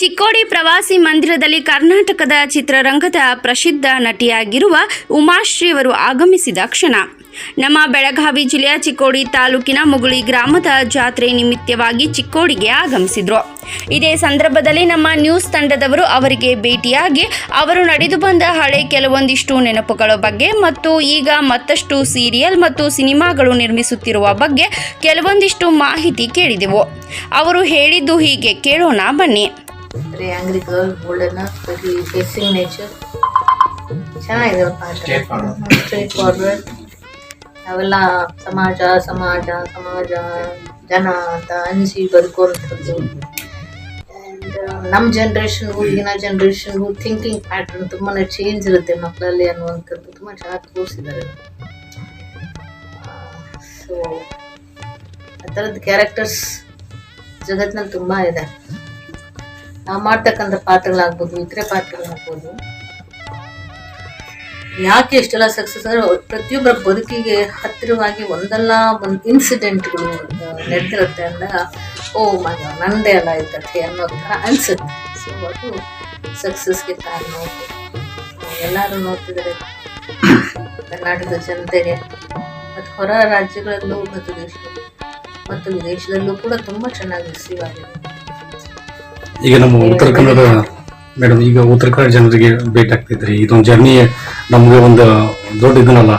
ಚಿಕ್ಕೋಡಿ ಪ್ರವಾಸಿ ಮಂದಿರದಲ್ಲಿ ಕರ್ನಾಟಕದ ಚಿತ್ರರಂಗದ ಪ್ರಸಿದ್ಧ ನಟಿಯಾಗಿರುವ ಉಮಾಶ್ರೀ ಅವರು ಆಗಮಿಸಿದ ಕ್ಷಣ. ನಮ್ಮ ಬೆಳಗಾವಿ ಜಿಲ್ಲೆಯ ಚಿಕ್ಕೋಡಿ ತಾಲೂಕಿನ ಮುಗುಳಿ ಗ್ರಾಮದ ಜಾತ್ರೆ ನಿಮಿತ್ತವಾಗಿ ಚಿಕ್ಕೋಡಿಗೆ ಆಗಮಿಸಿದ್ರು. ಇದೇ ಸಂದರ್ಭದಲ್ಲಿ ನಮ್ಮ ನ್ಯೂಸ್ ತಂಡದವರು ಅವರಿಗೆ ಭೇಟಿಯಾಗಿ ಅವರು ನಡೆದು ಬಂದ ಹಳೆ ಕೆಲವೊಂದಿಷ್ಟು ನೆನಪುಗಳ ಬಗ್ಗೆ ಮತ್ತು ಈಗ ಮತ್ತಷ್ಟು ಸೀರಿಯಲ್ ಮತ್ತು ಸಿನಿಮಾಗಳು ನಿರ್ಮಿಸುತ್ತಿರುವ ಬಗ್ಗೆ ಕೆಲವೊಂದಿಷ್ಟು ಮಾಹಿತಿ ಕೇಳಿದೆವು. ಅವರು ಹೇಳಿದ್ದು ಹೀಗೆ, ಕೇಳೋಣ ಬನ್ನಿ. Very angry girl, golden, very facing nature. ಚೆನ್ನಾಗಿದೆ ಪಾಠ, ಸ್ಟ್ರೇಟ್ ಫಾರ್ವರ್ಡ್. ನಾವೆಲ್ಲ ಸಮಾಜ ಸಮಾಜ ಸಮಾಜ ಜನ ಅಂತ ಅನಿಸಿ ಬದುಕುವಂಥದ್ದು. ಆ್ಯಂಡ್ ನಮ್ಮ ಜನ್ರೇಷನ್ಗೂ ಈಗಿನ ಜನ್ರೇಷನ್ಗೂ ಥಿಂಕಿಂಗ್ ಪ್ಯಾಟ್ರನ್ ತುಂಬಾ ಚೇಂಜ್ ಇರುತ್ತೆ ಮಕ್ಕಳಲ್ಲಿ ಅನ್ನುವಂಥದ್ದು ತುಂಬ ಚೆನ್ನಾಗಿ ತೋರಿಸಿದ್ದಾರೆ. ಸೊ ಆ ಥರದ್ದು ಕ್ಯಾರೆಕ್ಟರ್ಸ್ ಜಗತ್ತಿನಲ್ಲಿ ತುಂಬ ಇದೆ. ನಾವು ಮಾಡ್ತಕ್ಕಂಥ ಪಾತ್ರಗಳಾಗ್ಬೋದು, ಇತರೆ ಪಾತ್ರಗಳಾಗ್ಬೋದು. ಯಾಕೆ ಇಷ್ಟೆಲ್ಲ ಸಕ್ಸಸ್ ಅಂದರೆ ಪ್ರತಿಯೊಬ್ಬರ ಬದುಕಿಗೆ ಹತ್ತಿರವಾಗಿ ಒಂದಲ್ಲ ಒಂದು ಇನ್ಸಿಡೆಂಟ್ಗಳು ನಡೆದಿರುತ್ತೆ ಅಂದಾಗ ಓ ಮಗ ನನ್ನದೇ ಅಲ್ಲ ಈ ಕಥೆ ಅನ್ನೋದು ಥರ ಅನಿಸುತ್ತೆ. ಸೊ ಅದು ಸಕ್ಸಸ್ಗೆ ಕಾರಣ. ಎಲ್ಲರೂ ನೋಡ್ತಿದ್ದಾರೆ ಕರ್ನಾಟಕದ ಜನತೆಗೆ ಮತ್ತು ಹೊರ ರಾಜ್ಯಗಳಲ್ಲೂ ಮತ್ತು ವಿದೇಶದಲ್ಲೂ ಕೂಡ ತುಂಬ ಚೆನ್ನಾಗಿ ರಿಸೀವ್ ಆಗಿದೆ. ಈಗ ನಮ್ಮ ಉತ್ತರ ಕನ್ನಡ ಮೇಡಮ್, ಈಗ ಉತ್ತರ ಕನ್ನಡ ಜನರಿಗೆ ಭೇಟಿ ಆಗ್ತಿದ್ರಿ, ಇದೊಂದು ಜರ್ನಿ ನಮ್ಗೆ ಒಂದು ದೊಡ್ಡ ಇದನ್ನಲ್ಲ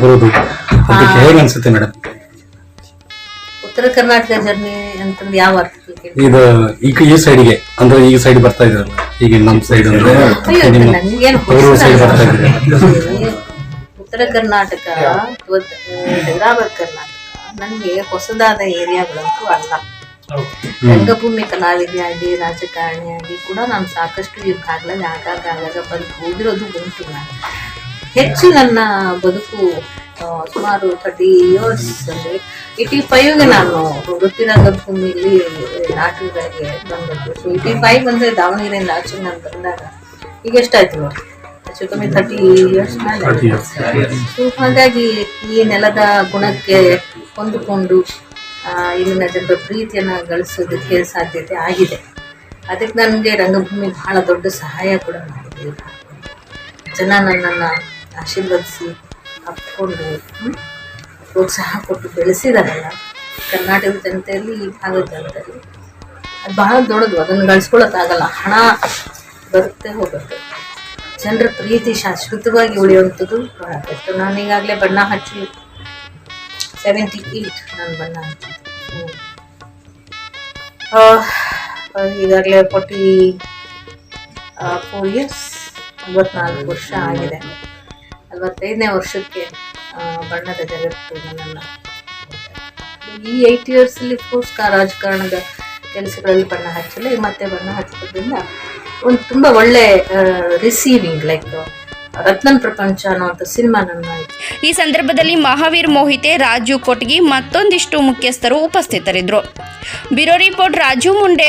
ಬರೋದು, ಅದಕ್ಕೆ ಹೇಗೆ ಅನ್ಸುತ್ತೆ ಮೇಡಮ್? ಉತ್ತರ ಕರ್ನಾಟಕ ಜರ್ನಿ ಅಂತಂದ್ರೆ ಯಾವ ಅರ್ಥಕ್ಕೆ? ಇದು ಈಗ ಈ ಸೈಡ್ಗೆ ಅಂದ್ರೆ ಈ ಸೈಡ್ ಬರ್ತಾ ಇದ್ರಲ್ಲ, ಈಗ ನಮ್ಮ ಸೈಡ್ ಅಂದ್ರೆ ಸೈಡ್ ಬರ್ತಾ ಇದ್ರೆ ಉತ್ತರ ಕರ್ನಾಟಕ ಹೈದರಾಬಾದ್ ಕರ್ನಾಟಕ ನನಗೆ ಹೊಸದಾದ ಏರಿಯಾಗಳಂತೂ ಅಲ್ಲ. ರಂಗಭೂಮಿ ಕಲಾವಿದೆಯಾಗಿ ರಾಜಕಾರಣಿಯಾಗಿ ಕೂಡ ನಾನು ಸಾಕಷ್ಟು ವಿಭಾಗಗಳಲ್ಲಿ ಆಗಾಗ ಬದುಕು ಹೋಗಿರೋದು ಉಂಟು. ನಾನು ಹೆಚ್ಚು ನನ್ನ ಬದುಕು ಸುಮಾರು 30 years ಅಂದರೆ 85ಗೆ ನಾನು ವೃತ್ತಿ ರಂಗಭೂಮಿಯಲ್ಲಿ ನಾಟಕಗಳಿಗೆ ಬಂದದ್ದು. ಸೊ 85 ಅಂದರೆ ದಾವಣಗೆರೆಯಿಂದ ಆಚೆ ನಾನು ಬಂದಾಗ ಈಗ ಎಷ್ಟಾಯ್ತು ನೋಡಿ, ಹೆಚ್ಚು ಕಮ್ಮಿ 30 years ಮೇಲೆ. ಸೊ ಹಾಗಾಗಿ ಈ ನೆಲದ ಗುಣಕ್ಕೆ ಹೊಂದಿಕೊಂಡು ಇಲ್ಲಿನ ಜನರ ಪ್ರೀತಿಯನ್ನು ಗಳಿಸೋದಕ್ಕೆ ಸಾಧ್ಯತೆ ಆಗಿದೆ. ಅದಕ್ಕೆ ನನಗೆ ರಂಗಭೂಮಿ ಬಹಳ ದೊಡ್ಡ ಸಹಾಯ ಕೂಡ ಮಾಡಿದೆ. ಜನ ನನ್ನನ್ನು ಆಶೀರ್ವದಿಸಿ ಅಪ್ಕೊಂಡು ಪ್ರೋತ್ಸಾಹ ಕೊಟ್ಟು ಬೆಳೆಸಿದಾರಲ್ಲ ಕರ್ನಾಟಕದ ಜನತೆಯಲ್ಲಿ, ಈ ಭಾಗದ ಜನತೆಯಲ್ಲಿ, ಅದು ಬಹಳ ದೊಡ್ಡದು. ಅದನ್ನು ಗಳಿಸ್ಕೊಳ್ಳೋಕ್ಕಾಗಲ್ಲ. ಹಣ ಬರುತ್ತೆ ಹೋಗುತ್ತೆ, ಜನರ ಪ್ರೀತಿ ಶಾಶ್ವತವಾಗಿ ಉಳಿಯುವಂಥದ್ದು ಬಹಳ ಕಷ್ಟ. ನಾನು ಈಗಾಗಲೇ ಬಣ್ಣ ಹಚ್ಚಿ 78 ನಾನು ಬಣ್ಣ ಹಚ್ಚಿದ್ದೆ. ಈಗಾಗಲೇ 44 years, 54 ವರ್ಷ ಆಗಿದೆ. 45ನೇ ವರ್ಷಕ್ಕೆ ಬಣ್ಣದ ಜಗತ್ತು ನನ್ನನ್ನು ಈ 8 yearsಲ್ಲಿ ರಾಜಕಾರಣದ ಕೆಲಸಗಳಲ್ಲಿ ಬಣ್ಣ ಹಚ್ಚಲ್ಲ, ಮತ್ತೆ ಬಣ್ಣ ಹಚ್ಚೋದ್ರಿಂದ ಒಂದು ತುಂಬ ಒಳ್ಳೆ ರಿಸೀವಿಂಗ್, ಲೈಕ್ ರತ್ನನ್ ಪ್ರಪಂಚ ಅನ್ನುವಂಥ ಸಿನಿಮಾ ನನ್ನ. ಈ ಸಂದರ್ಭದಲ್ಲಿ ಮಹಾವೀರ್ ಮೋಹಿತೆ, ರಾಜು ಕೊಟ್ಗಿ ಮತ್ತೊಂದಿಷ್ಟು ಮುಖ್ಯಸ್ಥರು ಉಪಸ್ಥಿತರಿದ್ದರು. ಬ್ಯೂರೋ ರಿಪೋರ್ಟ್, ರಾಜು ಮುಂಡೆ.